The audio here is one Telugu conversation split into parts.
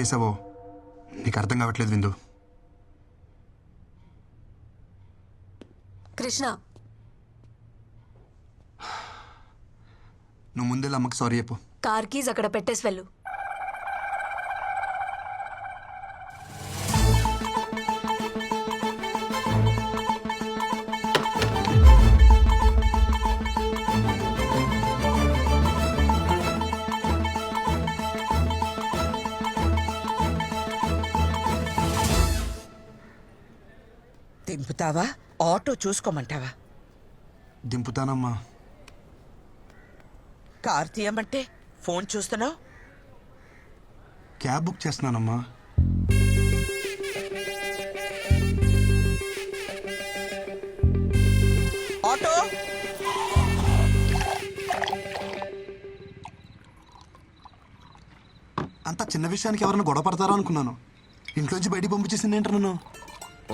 చేసావో నీకు అర్థం కావట్లేదు విందు. కృష్ణ, నువ్వు ముందే అమ్మకి సారీ చెప్పు. కార్ కీజ్ అక్కడ పెట్టేసి వెళ్ళు. దింపుతావా ఆటో చూసుకోమంటావా? దింపుతానమ్మా. కార్ తీయమంటే ఫోన్ చూస్తున్నావు. క్యాబ్ బుక్ చేస్తున్నానమ్మా. ఆటో అంత చిన్న విషయానికి ఎవరైనా గొడవ పడతారా అనుకున్నాను. ఇంట్లోంచి బయటికి పంపించేసింది ఏంట నన్ను.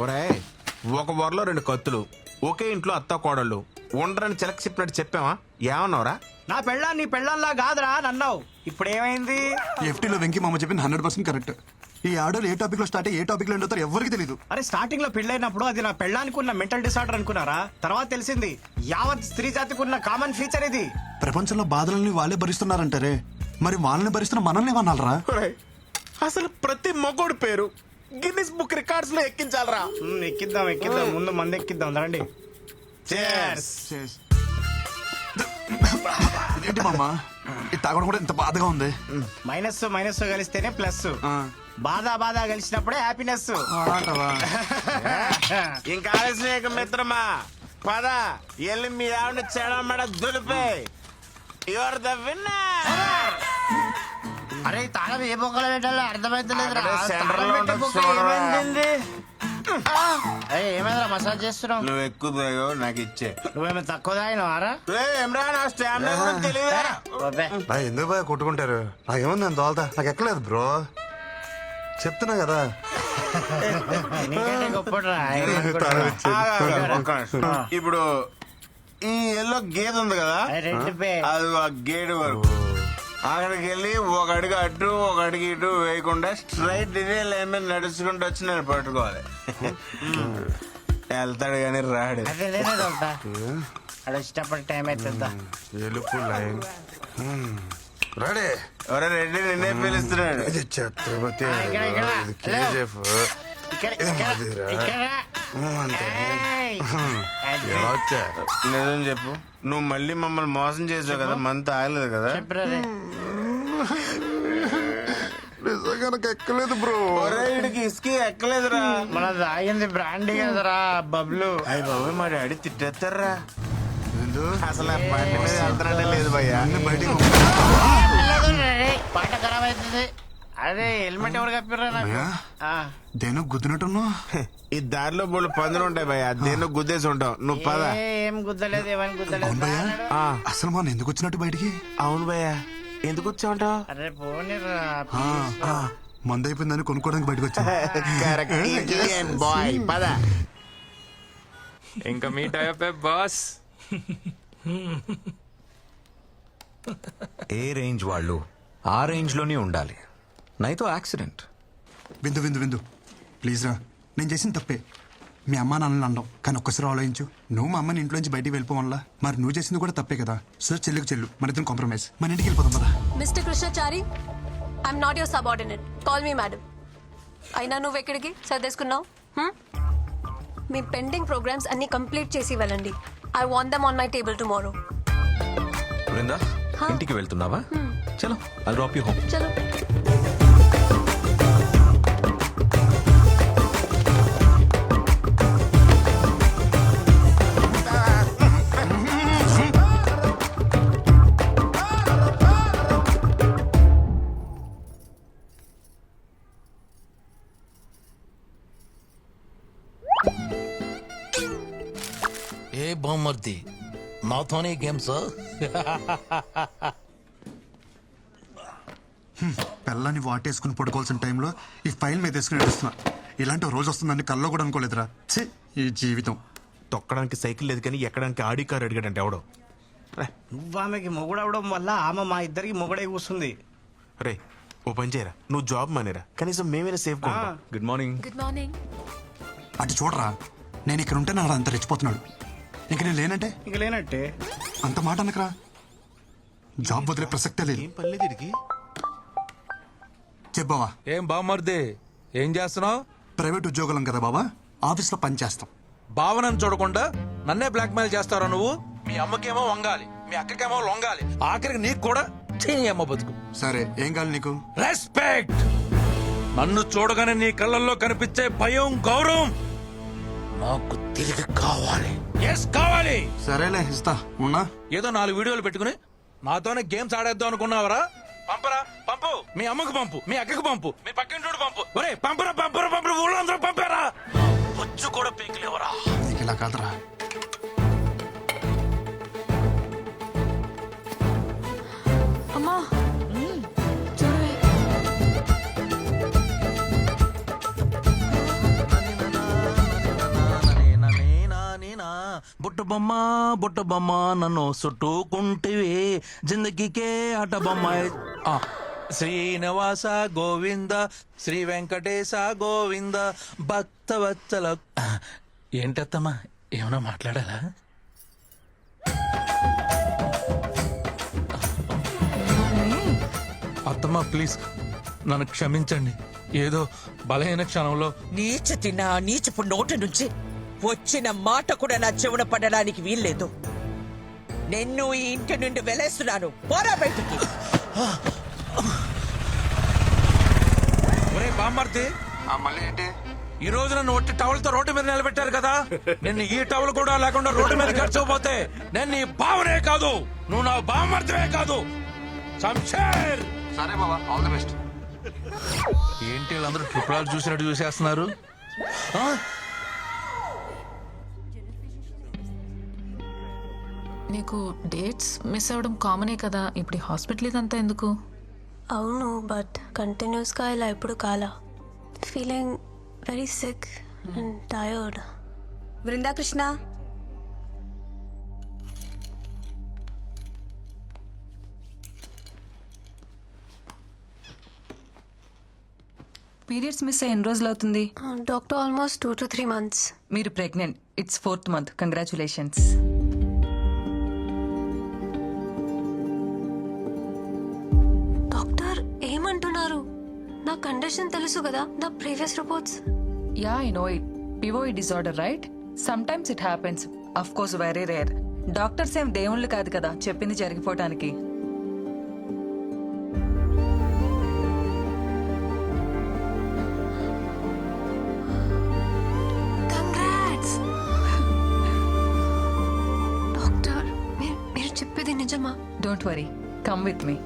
ఒరే, ఒక వరలో 2 కత్తులు, ఒకే ఇంట్లో అత్త కోడళ్ళు ఉండరని చిలక చెప్పినట్టు చెప్పావా? ఏమన్నావురా? నా పెళ్ళా నీ పెళ్ళంలా కాదురా నన్నావు. ఇప్పుడు ఏమైంది? ఎఫ్టీలో వెంకీ మామ చెప్పింది 100% కరెక్ట్. ఈ ఆడోలు ఏ టాపిక్ లో స్టార్ట్ అయ్యి ఏ టాపిక్ లో ఎండుతారో ఎవరికి తెలియదు. అరే స్టార్టింగ్ లో పెళ్ళైనప్పుడు అది నా పెళ్ళానికి ఉన్న మెంటల్ డిసార్డర్ అనుకున్నారా? తర్వాత తెలిసింది యావత్ స్త్రీ జాతికి ఉన్న కామన్ ఫీచర్ ఇది. ప్రపంచంలో బాధలని వాళ్ళే భరిస్తున్నారంటారే, మరి వాళ్ళని భరిస్తున్న మనల్ని ఏమన్నారా? ఒరేయ్, అసలు ప్రతి మగోడు పేరు గిన్నిస్ బుక్ రికార్డ్స్ లో ఎక్కించాలరా. ఎక్కిద్దాం ముందు మంది ఎక్కిద్దాం రండి. చేర్స్. ఏంటి మామ ఇది తాగడం కూడా ఇంత బాధగా ఉంది. మైనస్ కలిస్తేనే ప్లస్. బాధ కలిసినప్పుడే హ్యాపీనెస్. ఇంకా ఆలస్యం మిత్రమా, పద ఎల్లి మీ ఆవిడ చెడమడ దులిపే. You're the winner. అరే తాళం ఏ బొక్కలో పెట్టాలో అర్థమైతలేదు. ఏమైనా మసాజ్ చేస్తున్నావు? నువ్వు ఎక్కువ నాకు ఇచ్చే. నువ్వేమో తక్కువ తాగినవారా? ఎందుకు బాగా కొట్టుకుంటారు? నాకేముంది నేను తోలుతా, నాకు ఎక్కలేదు బ్రో, చెప్తున్నా కదా. ఇప్పుడు ఈ ఎల్లో గేదె ఉంది కదా, అది ఆ గేడు వరకు అక్కడికి వెళ్ళి ఒక అడుగు అటు ఒక అడుగు ఇటు వేయకుండా స్ట్రైట్ ఇదే లైన్ మీద నడుచుకుంటూ వచ్చి నేను పట్టుకోవాలి. వెళ్తాడు కానీ రాడు. ఇష్టపడి టైం అవుతుందా? ఎలుపు లైన్ రెడీ. ఎవరో రెడ్డి నిన్నే పిలుస్తున్నాడు. ఛత్రపతి నిజం చెప్పు, నువ్వు మళ్ళీ మమ్మల్ని మోసం చేసావు కదా, మంత్ ఆగలేదు కదా? నిజంగా నాకు ఎక్కలేదు బ్రో. వీడికి ఇసుక ఎక్కలేదురా. మన తాగింది బ్రాండీ కదరా బబ్లు. అయ్యి బాబు మా డాడీ తిట్టేస్తారా. అసలు ఆ బండి మీద వెళ్తానే లేదు భయ్యా. బయటికి పాట ఖరాబ్ అవుతుంది. అదే హెల్మెట్ ఎవరు కప్పిర్రా? దేని గుద్దినట్టున్నా. ఈ దారిలో బోళ్ళు పందులు ఉంటాయి భయ్యా, దేన్నో గుద్దేసి ఉంటావు. నువ్వు పద. ఏం గుద్దలేదు, ఏమని గుద్దలేదు. అసలు మనం ఎందుకు వచ్చినట్టు బయటికి? అవును భయ్యా, ఎందుకు వచ్చావుంటావు? అరే పోనీరా. మందు అయిపోయిందని కొనుక్కోవడానికి బయటకు వచ్చా. బాయ్ పద. ఇంకా మీట్ అయ్యే బాస్. ఏ రేంజ్ వాళ్ళు ఆ రేంజ్ లోనే ఉండాలి, నైతో యాక్సిడెంట్. విందు విందు విందు ప్లీజ్ రా, నేను చేసిన తప్పే. మీ అమ్మ నాన్నని అనడం, కానీ ఒక్కసారి ఆలోచించు. నువ్వు మా అమ్మని ఇంట్లోంచి బయటికి వెళ్ళిపోవాలా, మరి నువ్వు చేసింది కూడా తప్పే కదా. సో చెల్లుకు చెల్లు, మన ఇద్దరం కాంప్రమైజ్, మన ఇంటికి వెళ్ళిపోతాం కదా. Mister Krishnachari, I'm not your subordinate, call me madam. అయినా నువ్వు ఎక్కడికి సర్దేసుకున్నావు? మీ పెండింగ్ ప్రోగ్రామ్స్ అన్ని కంప్లీట్ చేసి వెళ్ళండి. I want them on my table tomorrow. Brinda, ఇంటికి వెళ్తున్నావా? చలో, ఐ డ్రాప్ యూ హోమ్. చలో. ఏ బామ్మర్ది, నాతోనే గేమ్స్? పిల్లని వాటేసుకుని పడుకోవాల్సిన టైంలో ఈ ఫైల్ మీద వేసుకుని నడుస్తున్నా. ఇలాంటి రోజు వస్తుందని కల్లో కూడా అనుకోలేదురా. ఛీ, ఈ జీవితం. తొక్కడానికి సైకిల్ లేదు కానీ ఎక్కడానికి ఆడి కారు అడిగాడంటే ఎవడో. నువ్వు ఆమెకి మొగుడవడం వల్ల ఆమె మా ఇద్దరికి మొగుడై కూస్తుంది. రే, ఓ పని చేయరా, నువ్వు జాబ్ మానేరా, కనీసం మేమైనా safe good morning. Good morning. అటు చూడరా, నేను ఇక్కడ ఉంటే నాడు అంత రెచ్చిపోతున్నాడు. ఇంక నేను లేనంటే ఇంక లేనట్టే. అంత మాట అనకరా. జాబ్ వదిలే ప్రసక్తే లేదు. ఏం పర్లేదు వీడికి. చెప్పావా? ఏం బామ్మర్ది ఏం చేస్తున్నావు? ప్రైవేట్ ఉద్యోగులం కదా బాబా, ఆఫీస్లో పని చేస్తాం. భావనను చూడకుండా నన్నే బ్లాక్మెయిల్ చేస్తారా నువ్వు? మీ అమ్మకేమో వంగాలి, మీ అక్కకేమో లొంగాలి, ఆఖరికి నీకు కూడా చేయి అమ్మ బతుకు. సరే, ఏం కావాలి నీకు? రెస్పెక్ట్. నన్ను చూడగానే నీ కళ్ళల్లో కనిపించే భయం, గౌరవం నాకు తిరిగి కావాలి. ఎస్, కావాలి. సరేలే, ఇస్తా. ఉన్నా ఏదో 4 వీడియోలు పెట్టుకుని నాతోనే గేమ్స్ ఆడేద్దాం అనుకున్నావరా? పంపరా, పంపు. మీ అమ్మకు పంపు, మీ అక్కకు పంపు, మీ పక్కింటోడు పంపు. ఒరే పంపరా, పంపరా, పంపరా, ఊళ్ళో అందరూ పంపారా. బొచ్చు కూడా పీకలేవరా. నీకు ఇలా కాదురా. అమ్మా చూడవే. బుట్ట బొమ్మ నన్ను చుట్టుకుంటివి, జిందగీకే ఆట బొమ్మ. శ్రీనివాస గోవింద, శ్రీ వెంకటేశ గోవింద, భక్తవత్సల. ఏంటత్తమ్మా, ఏమన్నా మాట్లాడాలా? అత్తమ్మా ప్లీజ్ నన్ను క్షమించండి. ఏదో బలహీన క్షణంలో నీచపు నోటి నుంచి వచ్చిన మాట కూడా నా చెవున పడడానికి వీల్లేదు. నిన్ను ఈ ఇంటి నుండి వెలేస్తున్నాను. పోరా బయటికి. ఒరే బామ్మర్ది, మళ్ళీ ఏంటి? ఈ రోజు నన్ను ఒట్టి టవల్ తో రోడ్డు మీద నిలబెట్టారు కదా, నిన్ను ఈ టవల్ కూడా లేకుండా రోడ్డు మీద గడిచిపోతే నేను నీ బావనే కాదు, నువ్వు నా బామ్మర్దివే కాదు. శంషేర్. సరే బాబా, ఆల్ ది బెస్ట్. ఏంటి వీళ్ళందరూ ట్రిపుల్ చూసినట్టు చూసేస్తున్నారు? ఆ? నీకు డేట్స్ మిస్ అవ్వడం కామనే కదా, ఇప్పుడు హాస్పిటల్ ఇదంతా ఎందుకు? అవును, బట్ కంటిన్యూస్గా ఇలా ఎప్పుడు కాలా. Feeling very sick and tired. Brindakrishna, periods miss అయ్యి ఎన్ని రోజులు అవుతుంది? Doctor almost 2 to 3 months. మీరు pregnant. It's 4th month. Congratulations. Doctor ఏమంటున్నారు? నా కండిషన్ తెలుసు కదా, నా previous reports. Yeah, I know it. పివోఇడ్ disorder, right? Sometimes it happens. Of course very rare. Doctors ఏం దేవుళ్ళు కాదు కదా చెప్పింది జరిగిపోవటానికి. Congrats doctor. మీరు చెప్పేది నిజమా? Don't worry, come with me.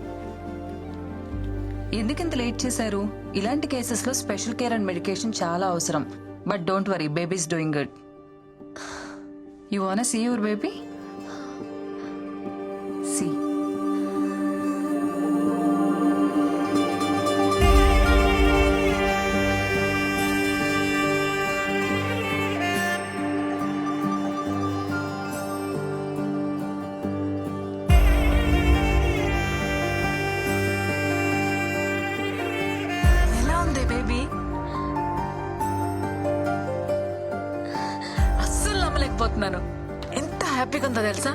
ఎందుకింత లేట్ చేశారు? ఇలాంటి కేసెస్ లో స్పెషల్ కేర్ అండ్ మెడికేషన్ చాలా అవసరం. But don't worry, babies doing good. You want see your baby? See. ఎలా ఉంది బేబీ? అస్సలు నమ్మలేకపోతున్నాను. ఎంత హ్యాపీగా ఉందో తెలుసా?